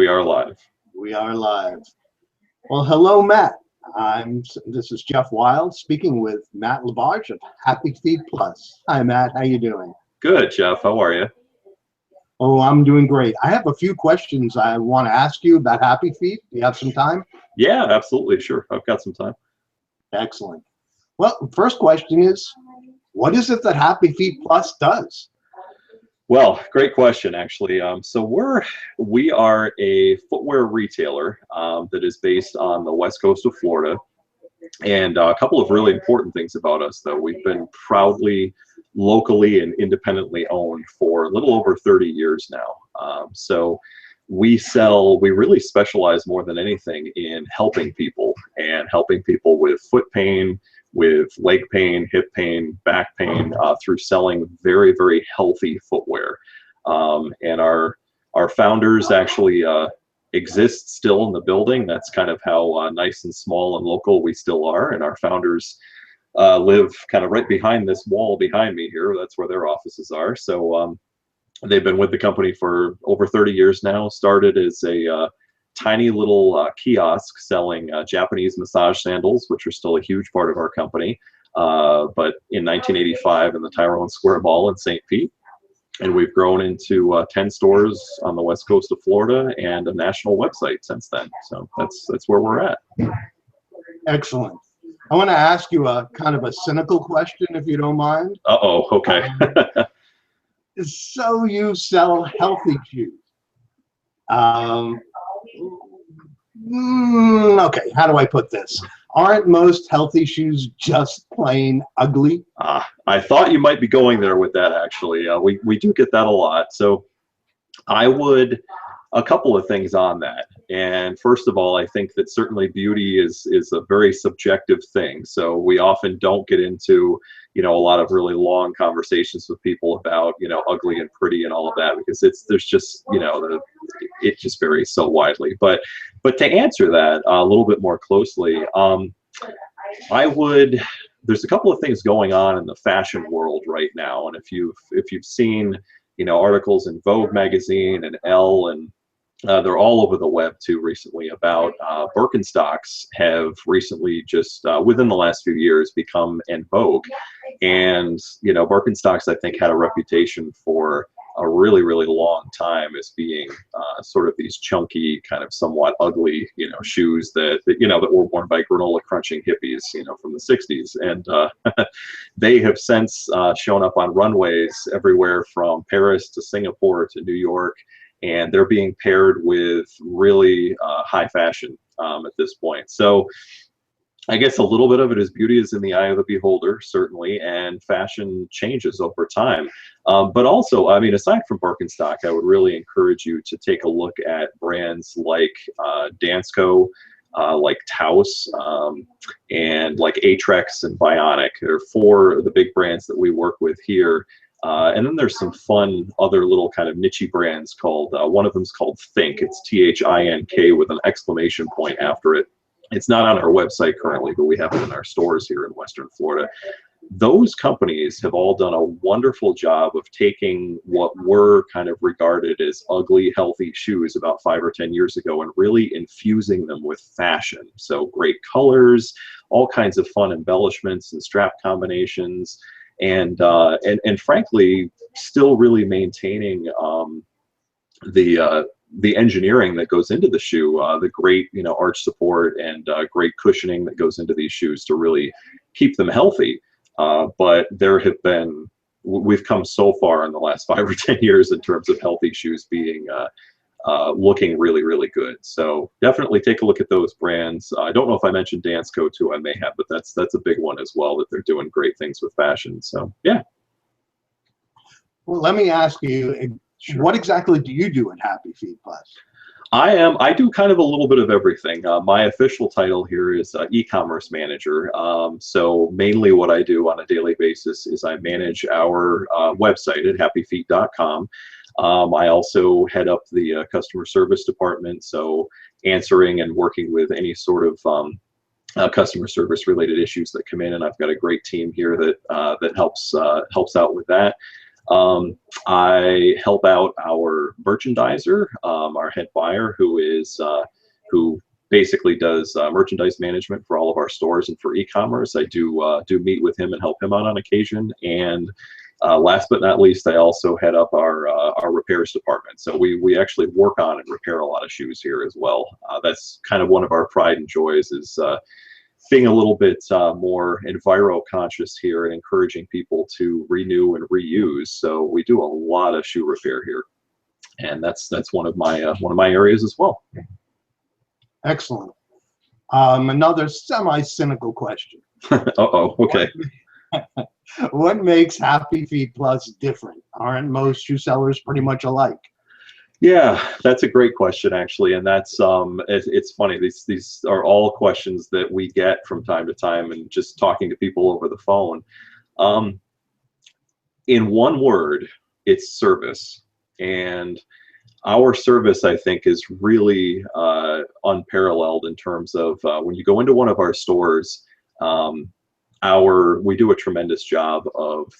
We are live. We are live. Well, hello, Matt. This is Jeff Wild speaking with Matt LaBarge of Happy Feet Plus. Hi, Matt. How you doing? Good, Jeff. How are you? Oh, I'm doing great. I have a few questions I want to ask you about Happy Feet. Do you have some time? Yeah, absolutely. Sure. I've got some time. Excellent. Well, first question is, what is it that Happy Feet Plus does? Well, great question, actually. We are a footwear retailer that is based on the west coast of Florida. And a couple of really important things about us, though. We've been proudly locally and independently owned for a little over 30 years now. We really specialize more than anything in helping people with foot pain, with leg pain, hip pain, back pain, through selling very, very healthy footwear. And our founders actually exist still in the building. That's kind of how nice and small and local we still are. And our founders live kind of right behind this wall behind me here. That's where their offices are. So they've been with the company for over 30 years now. Started as a tiny little kiosk selling Japanese massage sandals, which are still a huge part of our company. But in 1985 in the Tyrone Square Mall in St. Pete. And we've grown into 10 stores on the west coast of Florida and a national website since then. So that's where we're at. Excellent. I want to ask you a kind of a cynical question, if you don't mind. Uh-oh, okay. So you sell healthy shoes. Okay, how do I put this? Aren't most healthy shoes just plain ugly? I thought you might be going there with that, actually. We do get that a lot. So a couple of things on that. And first of all, I think that certainly beauty is a very subjective thing. So we often don't get into, a lot of really long conversations with people about, ugly and pretty and all of that, because there's just, it just varies so widely. But to answer that a little bit more closely, there's a couple of things going on in the fashion world right now. And if you've seen, articles in Vogue magazine and Elle, and they're all over the web too recently, about Birkenstocks have recently just within the last few years become en vogue. And Birkenstocks, I think, had a reputation for a really, really long time as being sort of these chunky, kind of somewhat ugly, shoes that were worn by granola crunching hippies, from the 60s. And they have since shown up on runways everywhere from Paris to Singapore to New York. And they're being paired with really high fashion at this point. So I guess a little bit of it is beauty is in the eye of the beholder, certainly, and fashion changes over time. But also, I mean, aside from Birkenstock, I would really encourage you to take a look at brands like Dansko, like Taos, and like Atrex and Bionic. They're four of the big brands that we work with here. And then there's some fun other little kind of niche brands called, one of them is called Think. It's THINK with an exclamation point after it. It's not on our website currently, but we have it in our stores here in Western Florida. Those companies have all done a wonderful job of taking what were kind of regarded as ugly, healthy shoes about 5 or 10 years ago and really infusing them with fashion. So great colors, all kinds of fun embellishments and strap combinations. And frankly, still really maintaining the engineering that goes into the shoe, the great arch support and great cushioning that goes into these shoes to really keep them healthy. But we've come so far in the last 5 or 10 years in terms of healthy shoes being looking really, really good. So definitely take a look at those brands. I don't know if I mentioned Dansko too. I may have, but that's a big one as well, that they're doing great things with fashion. So yeah. Well, let me ask you, sure. What exactly do you do in Happy Feet Plus? I do kind of a little bit of everything. My official title here is e-commerce manager. So mainly what I do on a daily basis is I manage our website at happyfeet.com. I also head up the customer service department, so answering and working with any sort of customer service related issues that come in, and I've got a great team here that helps out with that. I help out our merchandiser, our head buyer, who basically does merchandise management for all of our stores and for e-commerce. I do meet with him and help him out on occasion. And last but not least, I also head up our repairs department. So we actually work on and repair a lot of shoes here as well. That's kind of one of our pride and joys, is being a little bit more enviro conscious here and encouraging people to renew and reuse. So we do a lot of shoe repair here, and that's one of my areas as well. Excellent. Another semi-cynical question. Uh-oh, okay. What makes Happy Feet Plus different? Aren't most shoe sellers pretty much alike? Yeah, that's a great question, actually, and that's it's funny. These are all questions that we get from time to time, and just talking to people over the phone. In one word, it's service, and our service, I think, is really unparalleled in terms of when you go into one of our stores. We do a tremendous job of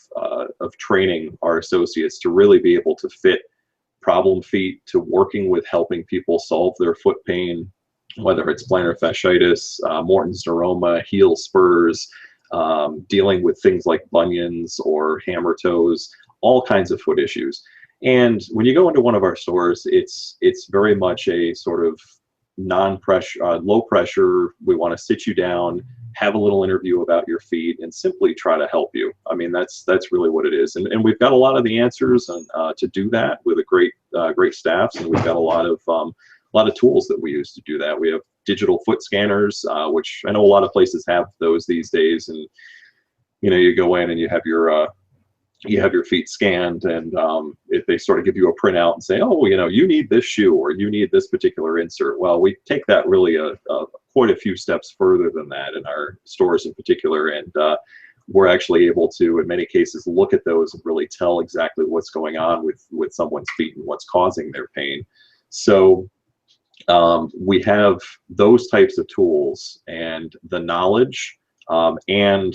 training our associates to really be able to fit problem feet, to working with helping people solve their foot pain, whether it's plantar fasciitis, Morton's neuroma, heel spurs, dealing with things like bunions or hammer toes, all kinds of foot issues. And when you go into one of our stores, it's very much a sort of non-pressure, low pressure. We want to sit you down, have a little interview about your feet, and simply try to help you. I mean, that's really what it is. And we've got a lot of the answers to do that with a great staffs, and we've got a lot of tools that we use to do that. We have digital foot scanners, which I know a lot of places have those these days. And you go in and you have your feet scanned, and if they sort of give you a printout and say, oh, you need this shoe or you need this particular insert. Well, we take that really quite a few steps further than that in our stores in particular, and we're actually able to, in many cases, look at those and really tell exactly what's going on with someone's feet and what's causing their pain. So we have those types of tools and the knowledge and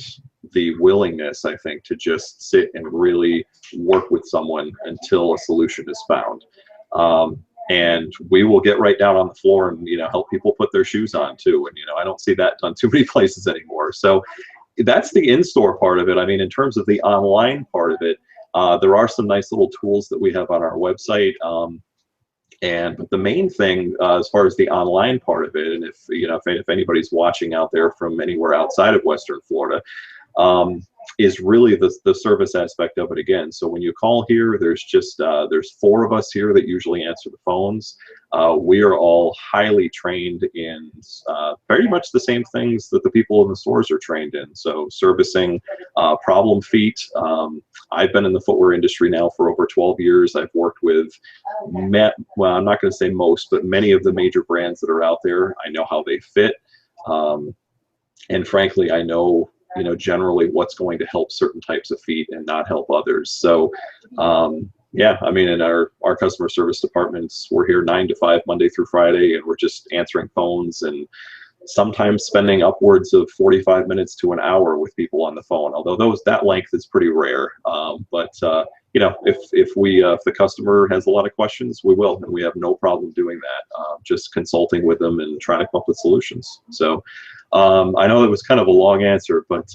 the willingness, I think, to just sit and really work with someone until a solution is found. And we will get right down on the floor and help people put their shoes on too. And I don't see that done too many places anymore. So that's the in-store part of it. I mean, in terms of the online part of it, there are some nice little tools that we have on our website. But the main thing, as far as the online part of it, and if anybody's watching out there from anywhere outside of Western Florida, is really the service aspect of it again. So when you call here, there's 4 of us here that usually answer the phones. We are all highly trained in very much the same things that the people in the stores are trained in. So servicing problem feet. I've been in the footwear industry now for over 12 years. I've worked with, well, I'm not going to say most, but many of the major brands that are out there. I know how they fit. And frankly, I know generally what's going to help certain types of feet and not help others. So yeah, I mean, in our customer service departments, we're here 9 to 5 Monday through Friday, and we're just answering phones and sometimes spending upwards of 45 minutes to an hour with people on the phone, although that length is pretty rare. But if the customer has a lot of questions, we will, and we have no problem doing that, just consulting with them and trying to come up with solutions. So I know that was kind of a long answer, but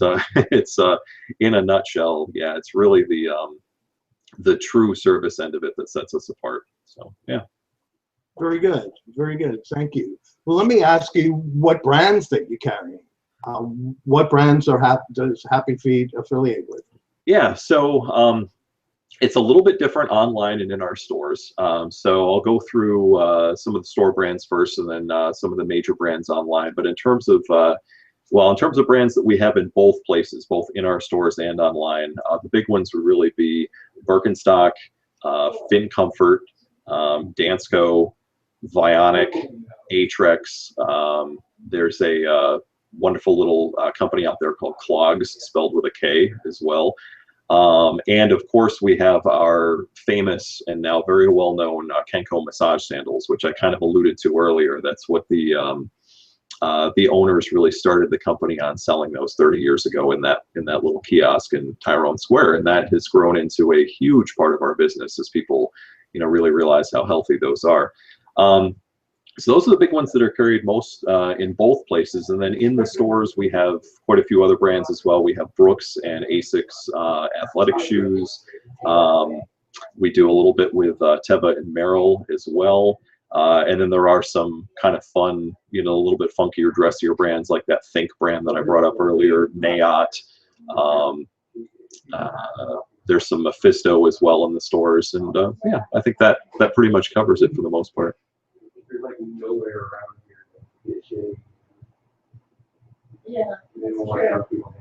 it's in a nutshell, yeah, it's really the true service end of it that sets us apart. So yeah. Very good. Very good. Thank you. Well, let me ask you what brands that you carry. What brands does Happy Feet affiliate with? Yeah, so it's a little bit different online and in our stores. So I'll go through some of the store brands first, and then some of the major brands online. But in terms of brands that we have in both places, both in our stores and online, the big ones would really be Birkenstock, Fin Comfort, Dansko, Vionic, Atrex. There's a wonderful little company out there called Clogs, spelled with a K as well. And of course, we have our famous and now very well known Kenko massage sandals, which I kind of alluded to earlier. That's what the the owners really started the company on selling those 30 years ago in that little kiosk in Tyrone Square, and that has grown into a huge part of our business as people, really realize how healthy those are. So those are the big ones that are carried most in both places, and then in the stores we have quite a few other brands as well. We have Brooks and Asics athletic shoes. We do a little bit with Teva and Merrell as well. And then there are some kind of fun, a little bit funkier, dressier brands like that Think brand that I brought up earlier, Nayot. There's some Mephisto as well in the stores, and yeah, I think that pretty much covers it for the most part. There's like nowhere around here to get shade. Yeah. They don't want to have people